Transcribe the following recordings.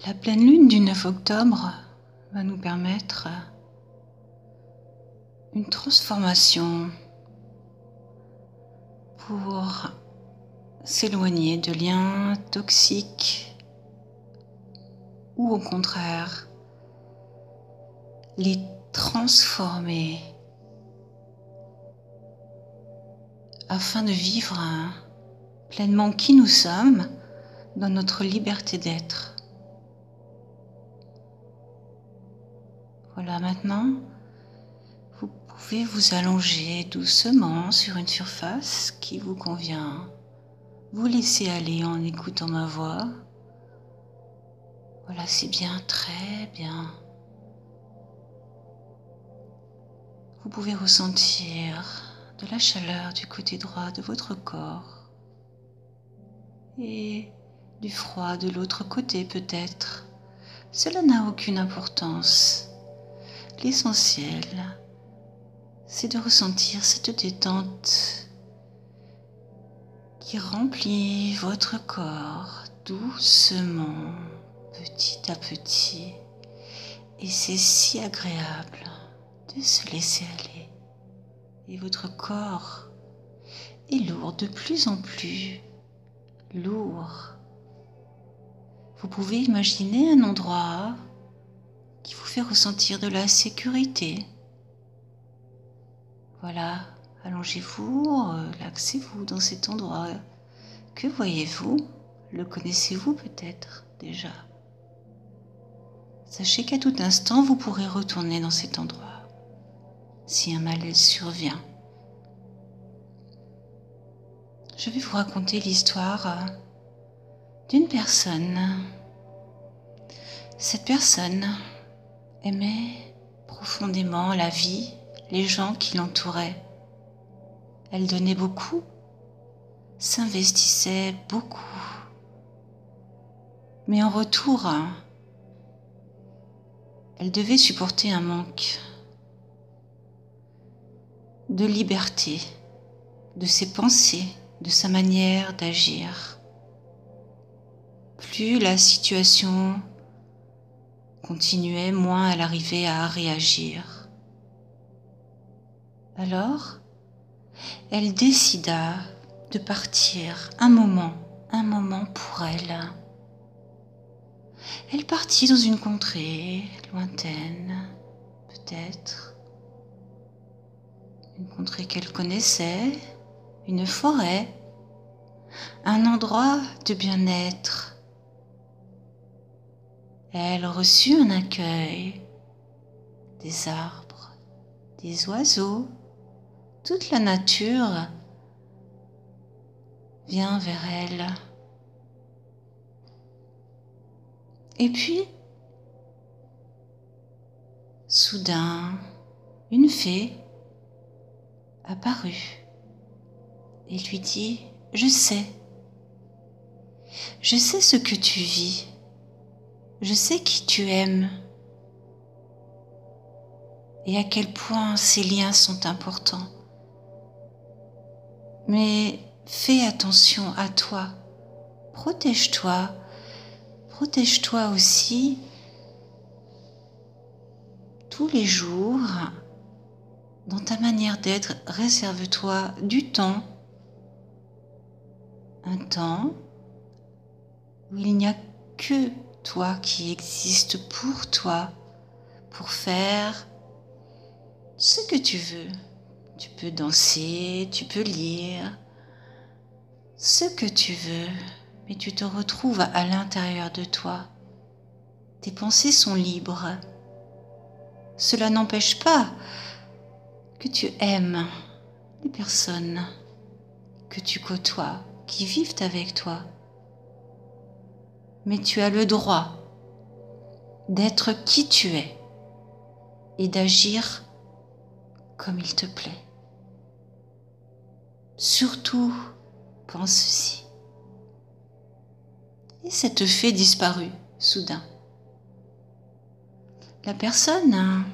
La pleine lune du 9 octobre va nous permettre une transformation pour s'éloigner de liens toxiques ou au contraire les transformer afin de vivre pleinement qui nous sommes dans notre liberté d'être. Voilà, maintenant, vous pouvez vous allonger doucement sur une surface qui vous convient. Vous laissez aller en écoutant ma voix. Voilà, c'est bien, très bien. Vous pouvez ressentir de la chaleur du côté droit de votre corps et du froid de l'autre côté peut-être. Cela n'a aucune importance. L'essentiel, c'est de ressentir cette détente qui remplit votre corps doucement, petit à petit. Et c'est si agréable de se laisser aller. Et votre corps est lourd, de plus en plus lourd. Vous pouvez imaginer un endroit qui vous fait ressentir de la sécurité. Voilà, allongez-vous, relaxez-vous dans cet endroit. Que voyez-vous? Le connaissez-vous peut-être déjà? Sachez qu'à tout instant, vous pourrez retourner dans cet endroit si un malaise survient. Je vais vous raconter l'histoire d'une personne. Cette personne aimait profondément la vie, les gens qui l'entouraient. Elle donnait beaucoup, s'investissait beaucoup. Mais en retour, elle devait supporter un manque de liberté, de ses pensées, de sa manière d'agir. Plus la situation continuait, moins elle arrivait à réagir. Alors, elle décida de partir un moment pour elle. Elle partit dans une contrée lointaine, peut-être, une contrée qu'elle connaissait, une forêt, un endroit de bien-être. Elle reçut un accueil, des arbres, des oiseaux, toute la nature vient vers elle. Et puis, soudain, une fée apparut et lui dit « Je sais ce que tu vis, je sais qui tu aimes et à quel point ces liens sont importants. Mais fais attention à toi, protège-toi aussi tous les jours. Dans ta manière d'être, réserve-toi du temps, un temps où il n'y a que toi qui existe pour toi, pour faire ce que tu veux. Tu peux danser, tu peux lire, ce que tu veux, mais tu te retrouves à l'intérieur de toi. Tes pensées sont libres. Cela n'empêche pas que tu aimes les personnes que tu côtoies, qui vivent avec toi. Mais tu as le droit d'être qui tu es et d'agir comme il te plaît. Surtout, pense ceci. Et cette fée disparut soudain. La personne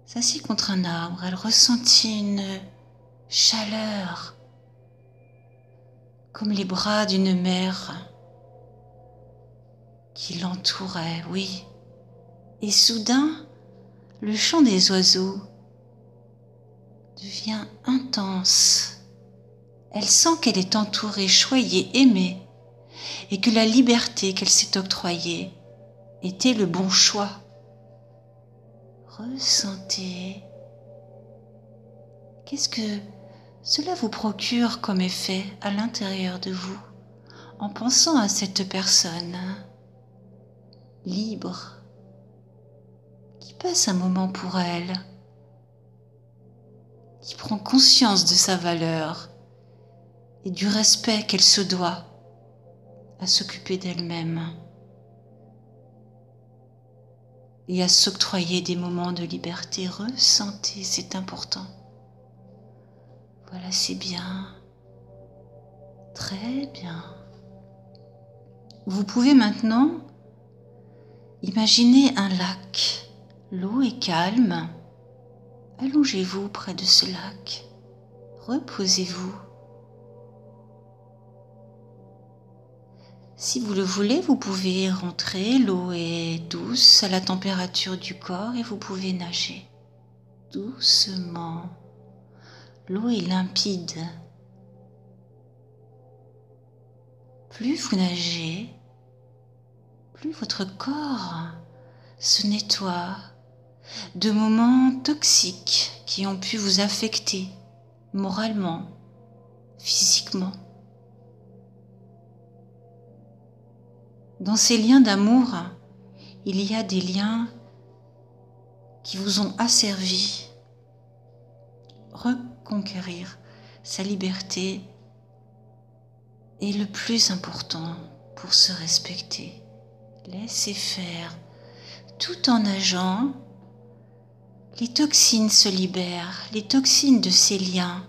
s'assit contre un arbre. Elle ressentit une chaleur, comme les bras d'une mère qui l'entourait, oui. Et soudain, le chant des oiseaux devient intense. Elle sent qu'elle est entourée, choyée, aimée, et que la liberté qu'elle s'est octroyée était le bon choix. Ressentez. Qu'est-ce que cela vous procure comme effet à l'intérieur de vous en pensant à cette personne libre qui passe un moment pour elle, qui prend conscience de sa valeur et du respect qu'elle se doit à s'occuper d'elle-même et à s'octroyer des moments de liberté. Ressentez, c'est important. Voilà, c'est bien. Très bien. Vous pouvez maintenant imaginer un lac. L'eau est calme. Allongez-vous près de ce lac. Reposez-vous. Si vous le voulez, vous pouvez rentrer. L'eau est douce à la température du corps et vous pouvez nager doucement. L'eau est limpide. Plus vous nagez, plus votre corps se nettoie de moments toxiques qui ont pu vous affecter moralement, physiquement. Dans ces liens d'amour, il y a des liens qui vous ont asservi. Reconquérir sa liberté est le plus important pour se respecter. Laissez faire. Tout en nageant, les toxines se libèrent, les toxines de ces liens.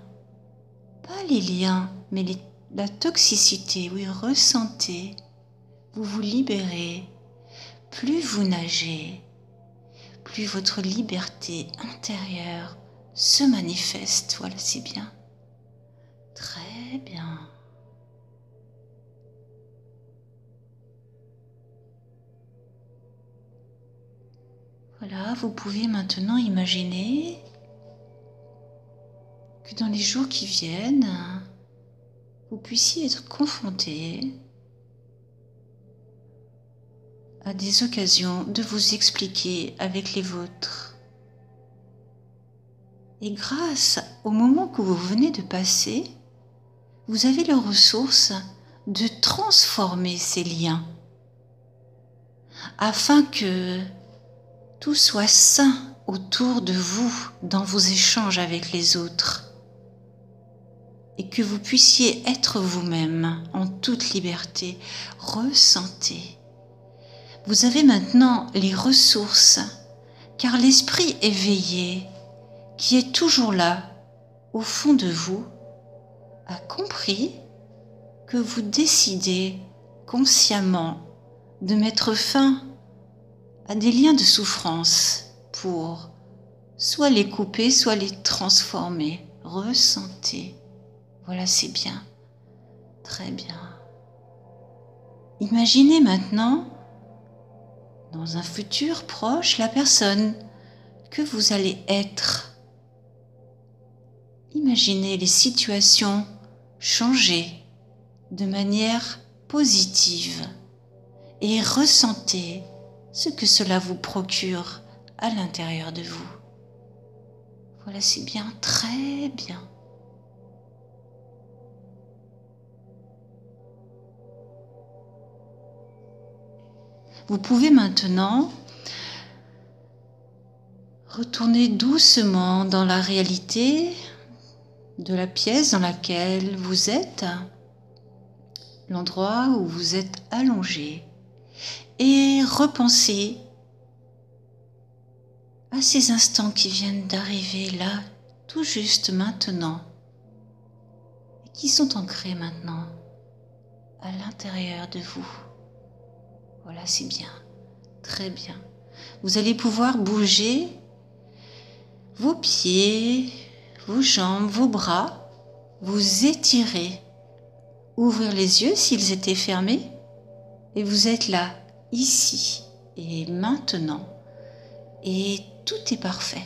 Pas les liens, mais la toxicité. Oui, ressentez. Vous vous libérez. Plus vous nagez, plus votre liberté intérieure se manifeste. Voilà, c'est bien. Très bien. Voilà, vous pouvez maintenant imaginer que dans les jours qui viennent, vous puissiez être confronté à des occasions de vous expliquer avec les vôtres. Et grâce au moment que vous venez de passer, vous avez la ressource de transformer ces liens afin que tout soit sain autour de vous dans vos échanges avec les autres et que vous puissiez être vous-même en toute liberté. Ressentez. Vous avez maintenant les ressources, car l'esprit éveillé, qui est toujours là, au fond de vous, a compris que vous décidez consciemment de mettre fin à des liens de souffrance pour soit les couper, soit les transformer. Ressentez. Voilà, c'est bien. Très bien. Imaginez maintenant, dans un futur proche, la personne que vous allez être. Imaginez les situations changer de manière positive et ressentez ce que cela vous procure à l'intérieur de vous. Voilà, c'est bien, très bien. Vous pouvez maintenant retourner doucement dans la réalité de la pièce dans laquelle vous êtes, l'endroit où vous êtes allongé, et repenser à ces instants qui viennent d'arriver là, tout juste maintenant, et qui sont ancrés maintenant à l'intérieur de vous. Voilà, c'est bien, très bien. Vous allez pouvoir bouger vos pieds, vos jambes, vos bras, vous étirer, ouvrir les yeux s'ils étaient fermés, et vous êtes là, ici et maintenant et tout est parfait.